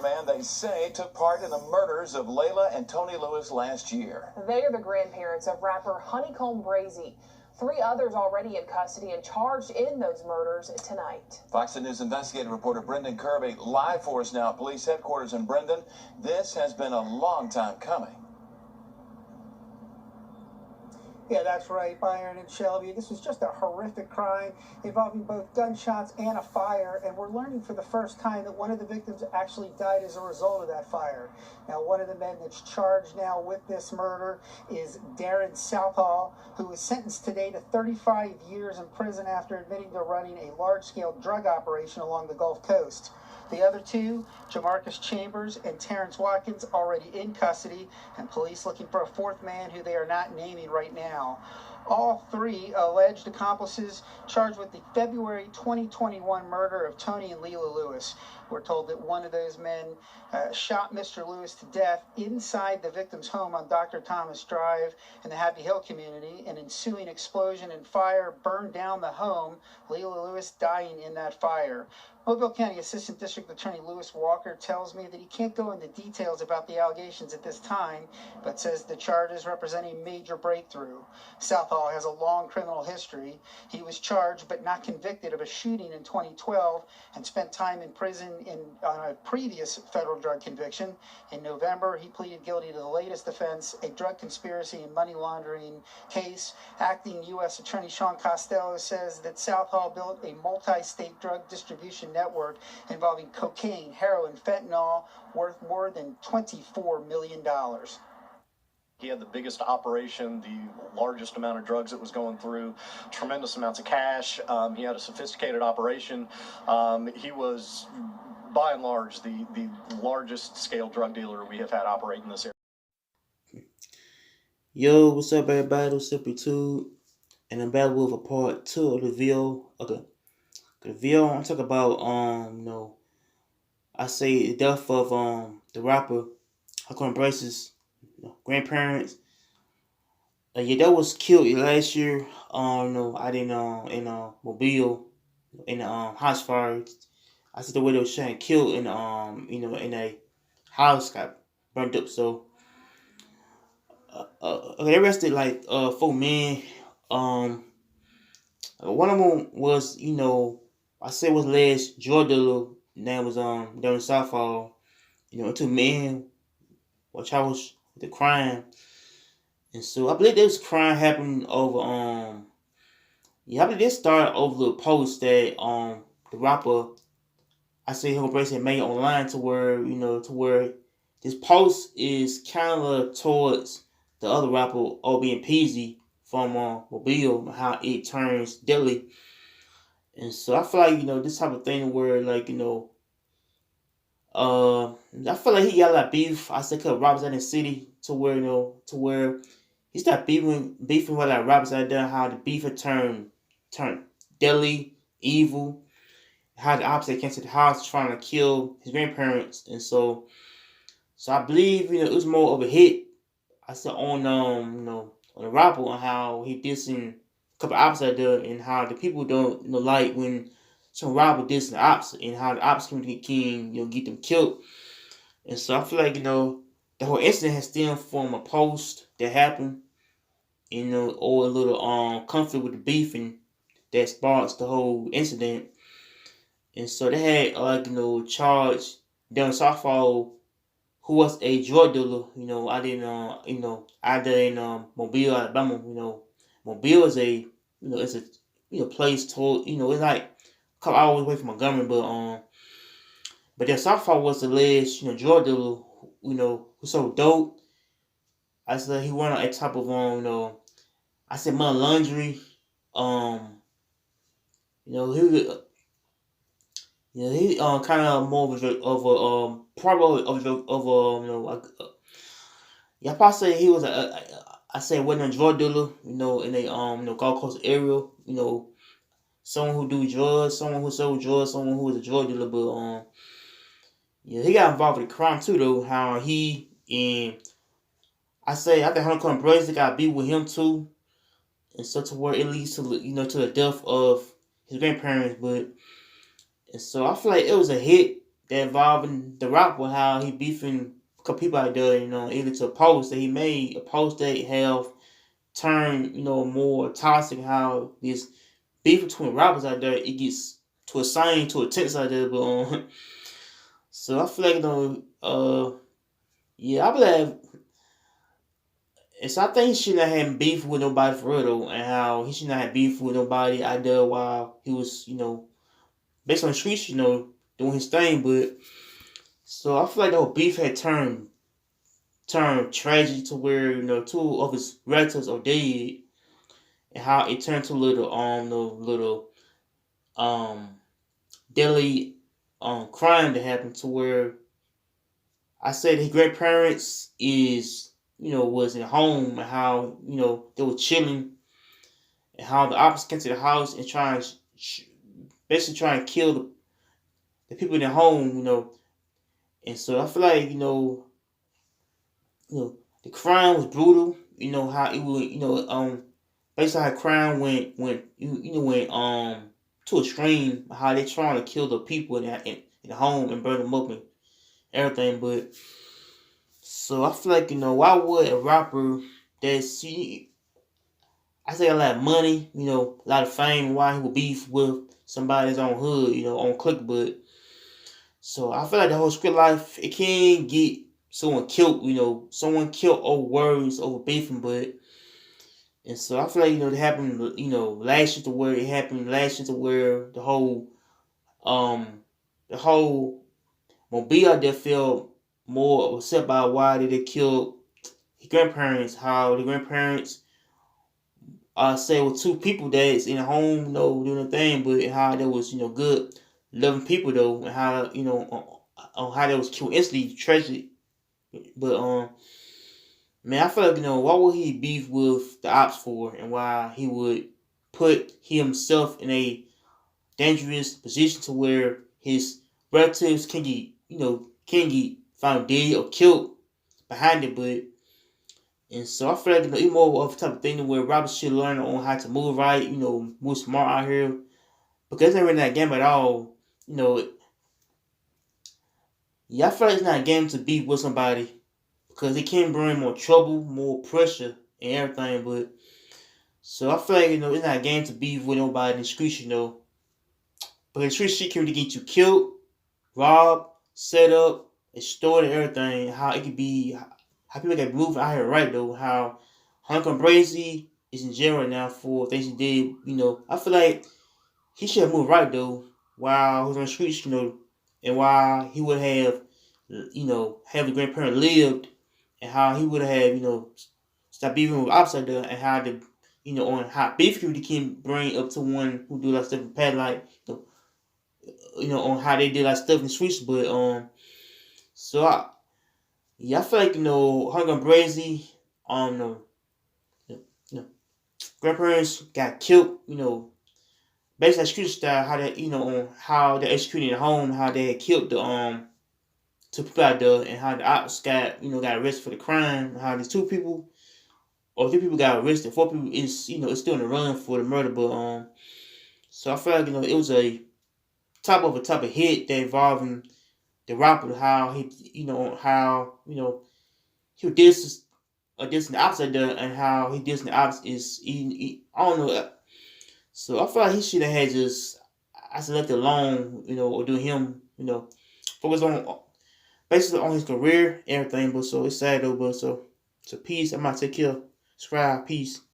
man they say took part in the murders of Layla and Tony Lewis last year. They are the grandparents of rapper Honeykomb Brazy. 3 others already in custody and charged in those murders tonight. Fox News investigative reporter Brendan Kirby live for us now at police headquarters in Brendan. This has been a long time coming. Yeah, that's right, Byron and Shelby. This was just a horrific crime involving both gunshots and a fire, and we're learning for the first time that one of the victims actually died as a result of that fire. Now, one of the men that's charged now with this murder is Darren Southall, who was sentenced today to 35 years in prison after admitting to running a large-scale drug operation along the Gulf Coast. The other 2, Jamarcus Chambers and Terrence Watkins, already in custody, and police looking for a 4th man who they are not naming right now. All 3 alleged accomplices charged with the February 2021 murder of Tony and Layla Lewis. We're told that one of those men shot Mr. Lewis to death inside the victim's home on Dr. Thomas Drive in the Happy Hill community. An ensuing explosion and fire burned down the home, Layla Lewis dying in that fire. Mobile County Assistant District Attorney Lewis Walker tells me that he can't go into details about the allegations at this time, but says the charges represent a major breakthrough. Southall has a long criminal history. He was charged but not convicted of a shooting in 2012 and spent time in prison on a previous federal drug conviction. In November, he pleaded guilty to the latest offense, a drug conspiracy and money laundering case. Acting U.S. Attorney Sean Costello says that Southall built a multi-state drug distribution network involving cocaine, heroin, fentanyl, worth more than $24 million. He had the biggest operation, the largest amount of drugs that was going through, tremendous amounts of cash. He had a sophisticated operation. He was, by and large, the largest scale drug dealer we have had operate in this area. Yo, what's up, everybody? What's up, YouTube? And I'm back with a part 2 of the video. Okay. The video I'm talking about, I say the death of the rapper Honeykomb Brazy's grandparents. Yeah, that was killed last year. I didn't in Mobile in the house fire. I said the way they were shot and killed in in a house got burnt up. So they arrested like 4 men. One of them was I said was last drug dealer. Name was down in Southall. 2 men were charged with the crime. And so I believe this crime happened over I believe this started over the post that the rapper I say Honeykomb Brazy made online to where this post is kind of towards the other rapper being Peasy from Mobile, how it turns deadly. And so I feel like, this type of thing where, like, I feel like he got a lot of beef. I said, cause rappers out in the city to where he started beefing with like rappers out there, how the beef had turned deadly, evil, how the opposite came to the house trying to kill his grandparents. And so I believe, it was more of a hit. I said on on the rapper on how he dissing couple ops out there and how the people don't like when some rapper dissing the ops and how the ops can get them killed. And so I feel like the whole incident has stemmed from a post that happened, or a little conflict with the beef and that sparks the whole incident. And so they had charged Darren Southall, who was a drug dealer. I didn't out there in Mobile, Alabama. Mobile is it's a place to it's like a couple hours away from Montgomery, but that Southall was alleged drug dealer who sold dope. I said he went on a type of I said money laundry. He kind of more of a probably I probably say he was I say wasn't a drug dealer, in a Gulf Coast area, someone who do drugs, someone who sold drugs, someone who was a drug dealer, but he got involved with the crime too though, how he and I think Honeykomb Brazy got beat with him too, and so to where it leads to to the death of his grandparents, and so I feel like it was a hit that involving the rapper, how he beefing a couple people out there, either to a post that he made, a post that have turned, more toxic, how this beef between rappers out there, it gets to a sign, to a tense out there, but so I feel like, yeah, I believe, and so I think he shouldn't have had beef with nobody for real though, and how he shouldn't have had beef with nobody out there while he was, based on the streets, doing his thing, but so I feel like the whole beef had turned tragic to where, two of his relatives are dead, and how it turned to a little deadly crime that happened to where I said his grandparents was in home, and how they were chilling, and how the opposite came to the house and basically trying to kill the people in the home, and so I feel like the crime was brutal. How it would basically how crime went to a extreme. How they trying to kill the people in the home and burn them up and everything. But so I feel like why would a rapper that's I say a lot of money, a lot of fame, why he would beef with somebody's on hood, on click, but so I feel like the whole script life, it can get someone killed, someone killed over words, over beefing, but and so I feel like, it happened, last year to where it happened last year to where the whole Mobile out there felt more upset by why did they kill his grandparents, how the grandparents say with two people that's in the home, doing the thing, but how there was, good, loving people though, and how, on how they was killed instantly, tragic. But man, I feel like, why would he beef with the ops for, and why he would put himself in a dangerous position to where his relatives can get found dead or killed behind it, but and so I feel like it's more of the type of thing where Roberts should learn on how to move right, move smart out here. Because it's not really that game at all. Yeah, I feel like it's not a game to beat with somebody because it can bring more trouble, more pressure, and everything. But so I feel like it's not a game to beat with nobody in the streets, Because the street shit can really get you killed, robbed, set up, extorted, everything. How it could be, how people get moved out here right though. How Honeykomb Brazy is in jail right now for things he did. I feel like he should have moved right though while he was on the streets, and while he would have, have the grandparent lived, and how he would have, stopped beefing with outside there, and how the, on how beef really can bring up to one who do like stuff in pad like, on how they did like stuff in the streets, but so I feel like Honeykomb Brazy, grandparents got killed, based on street style, how they, on how they executed at home, how they had killed the two people out there, and how the ops got, got arrested for the crime, how these two people or three people got arrested, four people is, is still in the run for the murder, but so I feel like it was a type of hit that involving the rapper, how he, how he did this in the ops out there, and how he did in the ops is I don't know. So I feel like he should have had just I should left it alone, or do him, focus on basically on his career, everything. But so it's sad though. But so peace. I might take care. Subscribe. Peace.